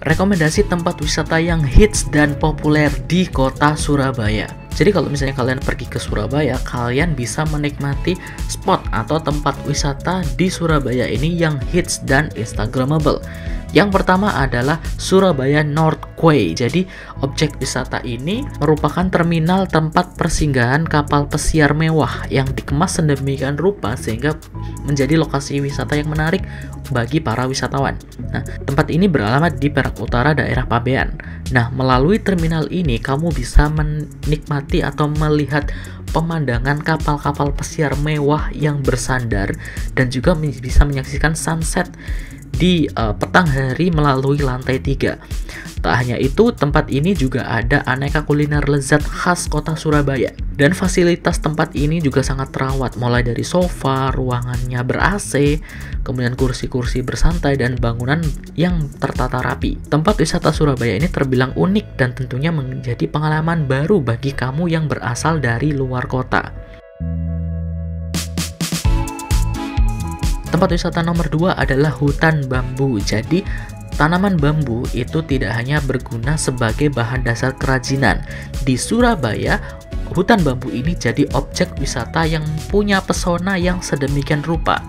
rekomendasi tempat wisata yang hits dan populer di kota Surabaya. Jadi kalau misalnya kalian pergi ke Surabaya, kalian bisa menikmati spot atau tempat wisata di Surabaya ini yang hits dan instagramable. Yang pertama adalah Surabaya North Quay. Jadi objek wisata ini merupakan terminal tempat persinggahan kapal pesiar mewah yang dikemas sedemikian rupa sehingga menjadi lokasi wisata yang menarik bagi para wisatawan. Nah, tempat ini beralamat di Perak Utara, daerah Pabean. Nah, melalui terminal ini kamu bisa menikmati atau melihat pemandangan kapal-kapal pesiar mewah yang bersandar dan juga bisa menyaksikan sunset di petang hari melalui lantai 3. Tak hanya itu, tempat ini juga ada aneka kuliner lezat khas kota Surabaya. Dan fasilitas tempat ini juga sangat terawat, mulai dari sofa, ruangannya ber-AC, kemudian kursi-kursi bersantai, dan bangunan yang tertata rapi. Tempat wisata Surabaya ini terbilang unik dan tentunya menjadi pengalaman baru bagi kamu yang berasal dari luar kota. Tempat wisata nomor 2 adalah hutan bambu. Jadi, tanaman bambu itu tidak hanya berguna sebagai bahan dasar kerajinan. Di Surabaya, hutan bambu ini jadi objek wisata yang punya pesona yang sedemikian rupa.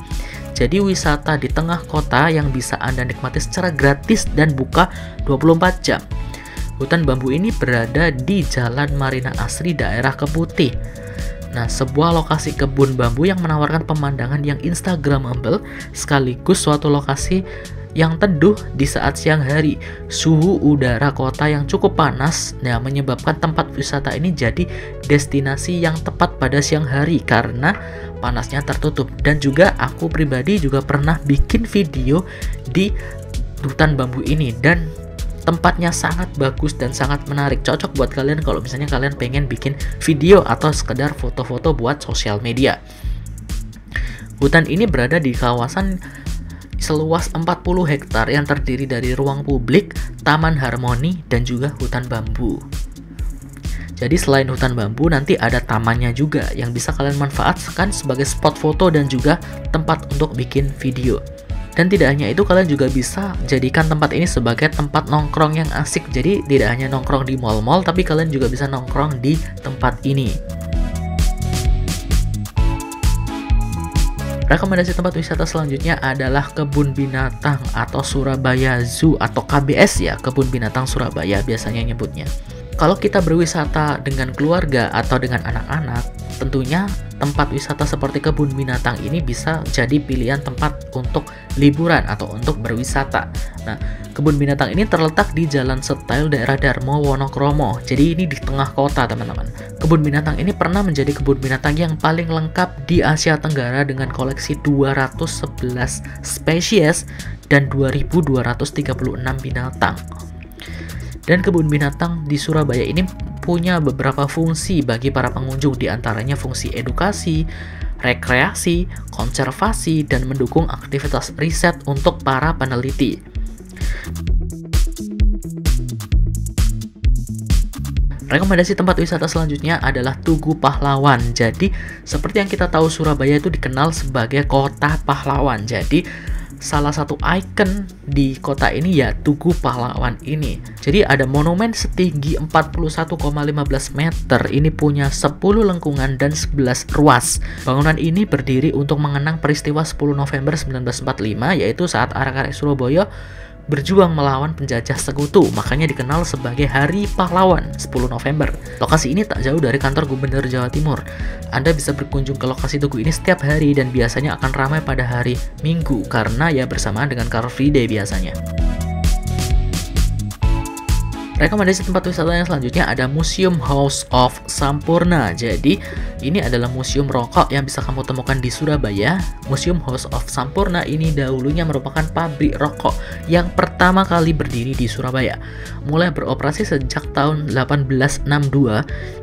Jadi wisata di tengah kota yang bisa Anda nikmati secara gratis dan buka 24 jam. Hutan bambu ini berada di Jalan Marina Asri, daerah Keputih. Nah, sebuah lokasi kebun bambu yang menawarkan pemandangan yang instagramable sekaligus suatu lokasi yang teduh di saat siang hari. Suhu udara kota yang cukup panas menyebabkan tempat wisata ini jadi destinasi yang tepat pada siang hari karena panasnya tertutup. Dan juga aku pribadi juga pernah bikin video di hutan bambu ini dan tempatnya sangat bagus dan sangat menarik. Cocok buat kalian kalau misalnya kalian pengen bikin video atau sekedar foto-foto buat sosial media. Hutan ini berada di kawasan seluas 40 hektar yang terdiri dari ruang publik, taman harmoni, dan juga hutan bambu. Jadi selain hutan bambu, nanti ada tamannya juga yang bisa kalian manfaatkan sebagai spot foto dan juga tempat untuk bikin video. Dan tidak hanya itu, kalian juga bisa jadikan tempat ini sebagai tempat nongkrong yang asik. Jadi tidak hanya nongkrong di mall-mall, tapi kalian juga bisa nongkrong di tempat ini. Rekomendasi tempat wisata selanjutnya adalah Kebun Binatang atau Surabaya Zoo atau KBS ya, Kebun Binatang Surabaya biasanya nyebutnya. Kalau kita berwisata dengan keluarga atau dengan anak-anak, tentunya tempat wisata seperti kebun binatang ini bisa jadi pilihan tempat untuk liburan atau untuk berwisata. Nah, kebun binatang ini terletak di Jalan Style, daerah Darmo Wonokromo. Jadi ini di tengah kota, teman-teman. Kebun binatang ini pernah menjadi kebun binatang yang paling lengkap di Asia Tenggara dengan koleksi 211 spesies dan 2.236 binatang. Dan kebun binatang di Surabaya ini punya beberapa fungsi bagi para pengunjung, diantaranya fungsi edukasi, rekreasi, konservasi, dan mendukung aktivitas riset untuk para peneliti. Rekomendasi tempat wisata selanjutnya adalah Tugu Pahlawan. Jadi, seperti yang kita tahu, Surabaya itu dikenal sebagai kota pahlawan. Jadi, salah satu ikon di kota ini ya Tugu Pahlawan ini. Jadi ada monumen setinggi 41,15 meter. Ini punya 10 lengkungan dan 11 ruas. Bangunan ini berdiri untuk mengenang peristiwa 10 November 1945, yaitu saat arek-arek Surabaya berjuang melawan penjajah sekutu, makanya dikenal sebagai Hari Pahlawan 10 November. Lokasi ini tak jauh dari kantor Gubernur Jawa Timur. Anda bisa berkunjung ke lokasi tugu ini setiap hari dan biasanya akan ramai pada hari Minggu karena ya bersamaan dengan Car Free Day biasanya. Rekomendasi tempat wisata yang selanjutnya ada Museum House of Sampurna. Jadi, ini adalah museum rokok yang bisa kamu temukan di Surabaya. Museum House of Sampurna ini dahulunya merupakan pabrik rokok yang pertama kali berdiri di Surabaya. Mulai beroperasi sejak tahun 1862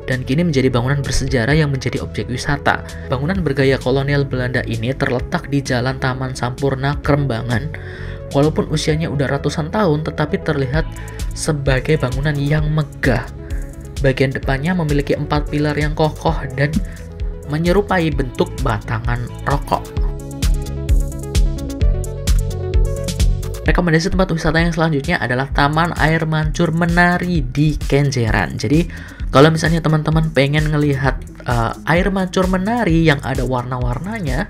dan kini menjadi bangunan bersejarah yang menjadi objek wisata. Bangunan bergaya kolonial Belanda ini terletak di Jalan Taman Sampurna, Krembangan. Walaupun usianya udah ratusan tahun, tetapi terlihat sebagai bangunan yang megah. Bagian depannya memiliki 4 pilar yang kokoh dan menyerupai bentuk batangan rokok. Rekomendasi tempat wisata yang selanjutnya adalah Taman Air Mancur Menari di Kenjeran. Jadi kalau misalnya teman-teman pengen ngelihat air mancur menari yang ada warna-warnanya,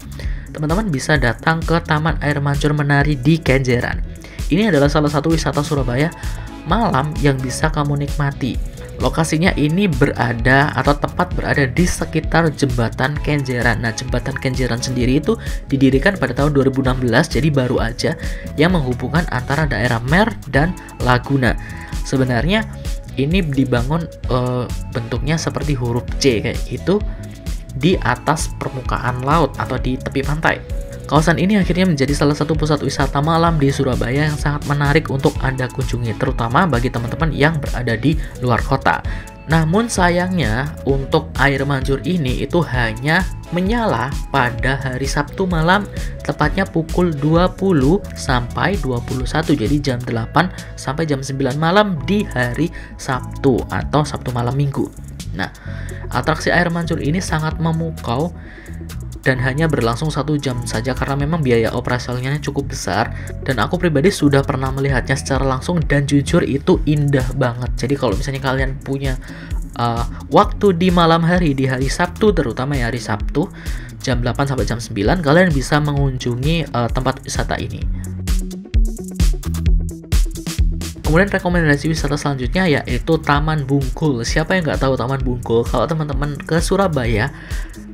teman-teman bisa datang ke Taman Air Mancur Menari di Kenjeran. Ini adalah salah satu wisata Surabaya malam yang bisa kamu nikmati. Lokasinya ini berada atau tepat berada di sekitar Jembatan Kenjeran. Nah, Jembatan Kenjeran sendiri itu didirikan pada tahun 2016, jadi baru aja, yang menghubungkan antara daerah Mer dan Laguna. Sebenarnya ini dibangun bentuknya seperti huruf C kayak gitu di atas permukaan laut atau di tepi pantai. Kawasan ini akhirnya menjadi salah satu pusat wisata malam di Surabaya yang sangat menarik untuk Anda kunjungi, terutama bagi teman-teman yang berada di luar kota. Namun sayangnya untuk air mancur ini itu hanya menyala pada hari Sabtu malam, tepatnya pukul 20 sampai 21, jadi jam 8 sampai jam 9 malam di hari Sabtu atau Sabtu malam Minggu. Nah, atraksi air mancur ini sangat memukau dan hanya berlangsung 1 jam saja karena memang biaya operasionalnya cukup besar, dan aku pribadi sudah pernah melihatnya secara langsung dan jujur itu indah banget. Jadi kalau misalnya kalian punya waktu di malam hari, di hari Sabtu terutama ya, hari Sabtu jam 8 sampai jam 9, kalian bisa mengunjungi tempat wisata ini. Kemudian rekomendasi wisata selanjutnya yaitu Taman Bungkul. Siapa yang nggak tahu Taman Bungkul? Kalau teman-teman ke Surabaya,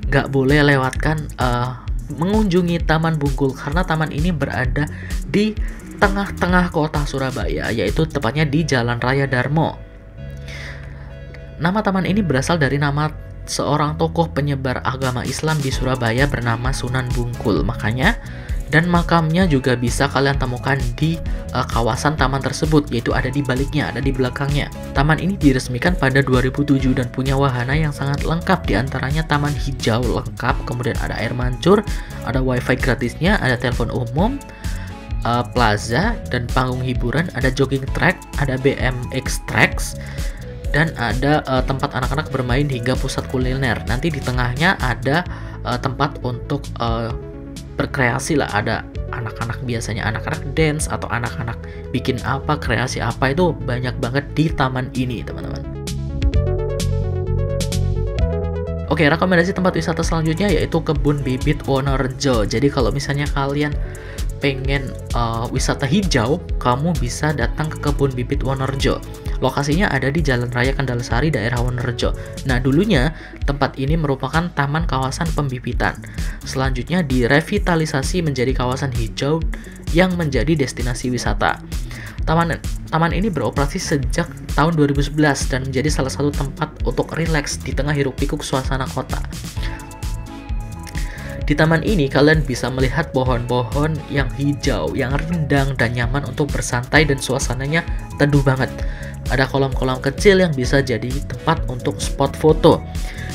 nggak boleh lewatkan mengunjungi Taman Bungkul karena taman ini berada di tengah-tengah kota Surabaya, yaitu tepatnya di Jalan Raya Darmo. Nama taman ini berasal dari nama seorang tokoh penyebar agama Islam di Surabaya bernama Sunan Bungkul, makanya, dan makamnya juga bisa kalian temukan di kawasan taman tersebut, yaitu ada di baliknya, ada di belakangnya. Taman ini diresmikan pada 2007 dan punya wahana yang sangat lengkap, diantaranya taman hijau lengkap, kemudian ada air mancur, ada wifi gratisnya, ada telepon umum, plaza, dan panggung hiburan, ada jogging track, ada BMX tracks, dan ada tempat anak-anak bermain hingga pusat kuliner. Nanti di tengahnya ada tempat untuk berkreasi lah, ada anak-anak, biasanya anak-anak dance atau anak-anak bikin apa, kreasi apa, itu banyak banget di taman ini teman-teman. Oke, rekomendasi tempat wisata selanjutnya yaitu Kebun Bibit Wonorejo. Jadi kalau misalnya kalian pengen wisata hijau, kamu bisa datang ke Kebun Bibit Wonorejo. Lokasinya ada di Jalan Raya Kendalsari, daerah Wonorejo. Nah, dulunya tempat ini merupakan taman kawasan pembibitan. Selanjutnya direvitalisasi menjadi kawasan hijau yang menjadi destinasi wisata. Taman ini beroperasi sejak tahun 2011 dan menjadi salah satu tempat untuk rileks di tengah hiruk-pikuk suasana kota. Di taman ini kalian bisa melihat pohon-pohon yang hijau, yang rindang dan nyaman untuk bersantai, dan suasananya teduh banget. Ada kolam-kolam kecil yang bisa jadi tempat untuk spot foto.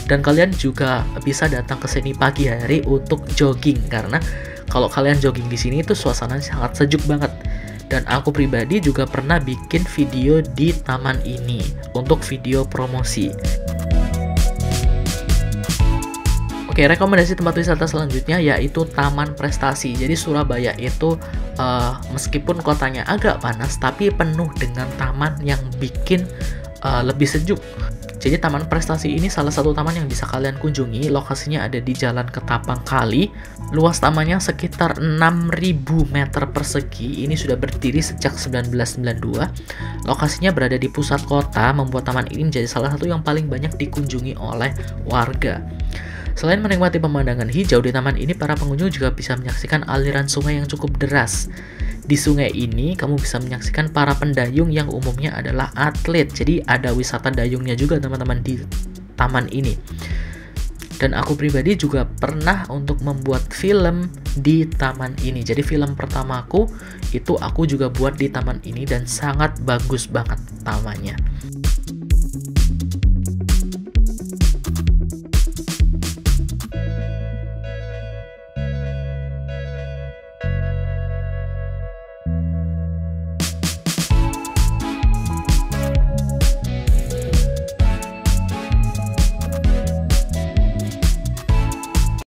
Dan kalian juga bisa datang ke sini pagi hari untuk jogging, karena kalau kalian jogging di sini itu suasananya sangat sejuk banget. Dan aku pribadi juga pernah bikin video di taman ini untuk video promosi. Oke, rekomendasi tempat wisata selanjutnya yaitu Taman Prestasi. Jadi Surabaya itu meskipun kotanya agak panas, tapi penuh dengan taman yang bikin lebih sejuk. Jadi Taman Prestasi ini salah satu taman yang bisa kalian kunjungi. Lokasinya ada di Jalan Ketapang Kali. Luas tamannya sekitar 6.000 meter persegi. Ini sudah berdiri sejak 1992. Lokasinya berada di pusat kota, membuat taman ini menjadi salah satu yang paling banyak dikunjungi oleh warga. Selain menikmati pemandangan hijau di taman ini, para pengunjung juga bisa menyaksikan aliran sungai yang cukup deras. Di sungai ini, kamu bisa menyaksikan para pendayung yang umumnya adalah atlet. Jadi ada wisata dayungnya juga teman-teman di taman ini. Dan aku pribadi juga pernah untuk membuat film di taman ini. Jadi film pertamaku itu aku juga buat di taman ini dan sangat bagus banget tamannya.